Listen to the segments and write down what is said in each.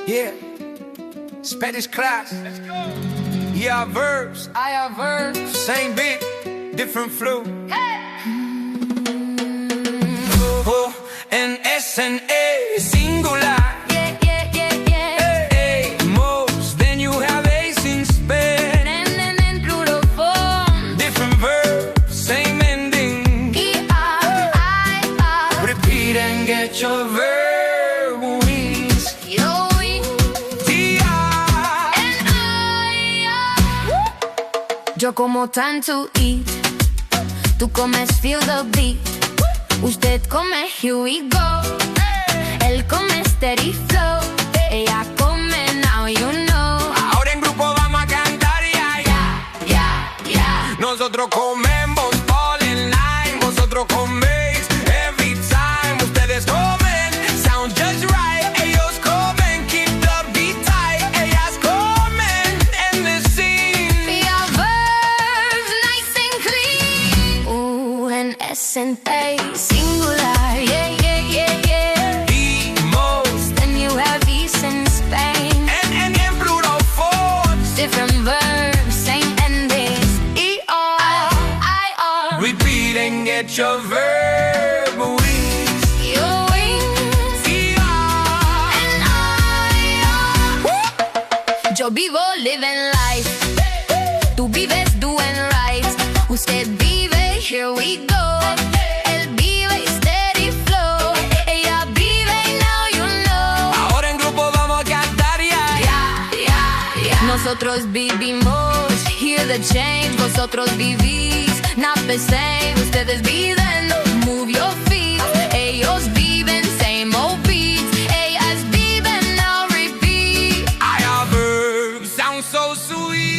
Yeah, Spanish class. Let's go. Yeah, verbs. I have verbs. Same beat, different flow. Hey. O en S en A, singular. Yeah, yeah, yeah, yeah. Hey, most. Then you have A's in Spain. And plural form. Different verbs, same ending. E-R-I-R. Repeat and get your verb wings. Your wings. T-R. And I-R. Yo como time to eat. Tú comes feel the beat. Usted come, here we go. Él come steady flow. Ella come, now you know. Ahora en grupo vamos a cantar, yeah, Yeah, yeah. Nosotros comemos all in line. Vosotros coméis every time. Ustedes comen, sound just right. Ellos comen, keep the beat tight. Ellas comen in the scene. We are verbs, nice and clean. Ooh, and S and A, singular. Yeah, yeah, yeah, yeah. The most. Then you have E's in Spain. And in plural forms. Different verbs, same endings. E-R-I-R. Repeat and get your verb wings. Your wings. T-R. And I-R. Yo vivo living life. Tú vives doing right. Usted vive, here we go. Él vive steady flow. Ella vive, now you know. Ahora en grupo vamos a cantar, yeah, Yeah, yeah. Nosotros vivimos, hear the change. Vosotros vivís, not the same. Ustedes viven, move your feet. Ellos viven, same old beats. Ellas viven, now repeat. I have verbs, sound so sweet.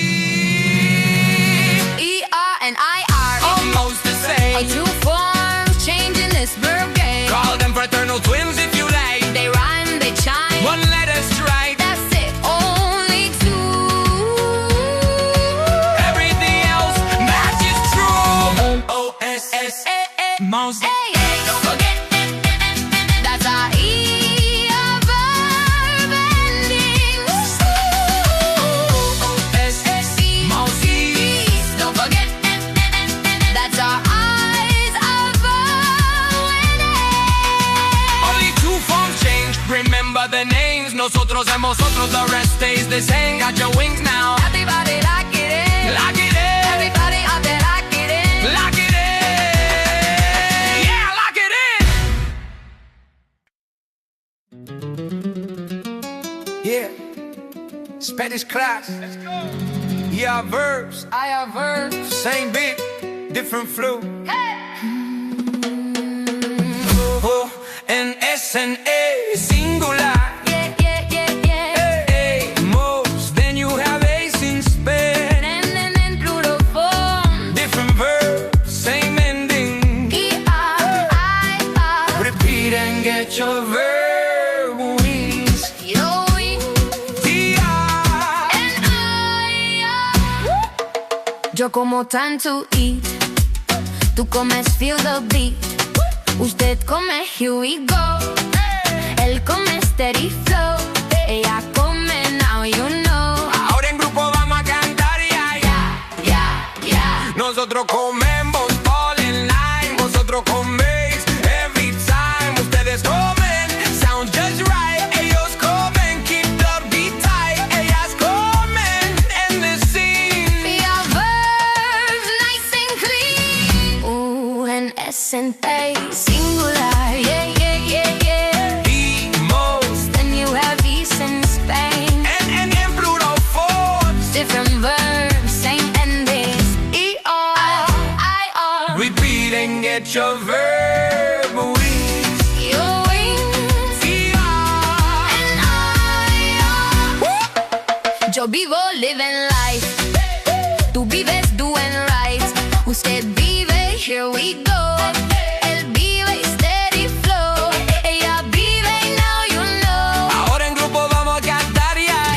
E-R and I-R. Almost the A same. true form, changing this verb game. Call them fraternal twins if you like. They rhyme, they chime. One letter strike. That's it, only two. Everything else matches true. O-S-S, mouse. Hey, hey, don't forget. That's our E-R verb endings. O-S-S, mouse. Don't forget. That's our eyes of Only two forms change. Remember the names. Nosotros and vosotros, the rest stays the same. Got your wings now. Everybody lock it in. Lock it in. Everybody out there lock it in. Lock it in. Yeah, lock it in. Yeah, Spanish class. Let's go. Yeah, verbs. I have verbs. Same beat, different flow. O en S en A, singular. Yeah, yeah, yeah, yeah. Hey, most. Then you have A's in Spain. And plural form. Different verbs, same ending. E-R-I-R. Repeat and get your verb wings. Your wings. T-R. And I-R. Yo como time to eat. Tú comes feel the beat. Usted come, here we go. Él come steady flow. Ella come, now you know. Ahora en grupo vamos a cantar, yeah, Yeah. Nosotros comemos all in line. Vosotros coméis every time. Ustedes comen, sound just right. Ellos comen, keep the beat tight. Ellas comen in the scene. We are verbs, nice and clean. Ooh, and S and A, singular. Yeah, yeah, yeah, yeah. The most. Then you have E's in Spain. And in plural forms. Different verbs, same endings. E-R-I-R. Repeat and get your verb wings. Your wings. T-R. And I-R. Yo vivo living life. Tú vives doing right. Usted vive, here we go. Él vive steady flow. Ella vive, now you know. Ahora en grupo vamos a cantar, yeah,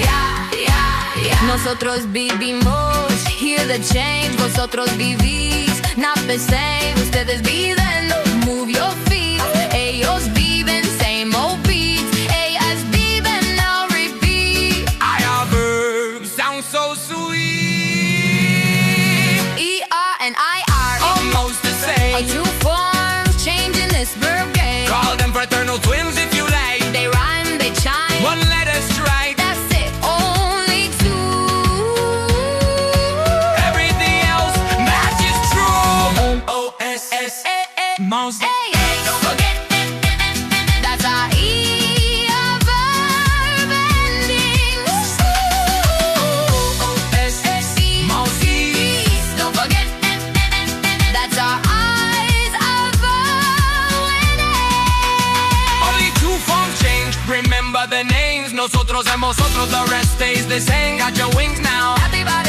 Yeah. Nosotros vivimos, hear the change. Vosotros vivís, not the same. Ustedes viven, move your feet. Ellos viven, same old beats. eternal twins if you like. They rhyme, they chime. One letter strike. That's it, only two. Everything else matches true. O-S-S, mouse. Hey, hey, don't forget. That's our E of verb endings. O-S-S-E, mouse E. don't forget. That's our eyes of verb winning. Only two forms change. Remember the names. Nosotros and vosotros, the rest stays the same. Got your wings now. Everybody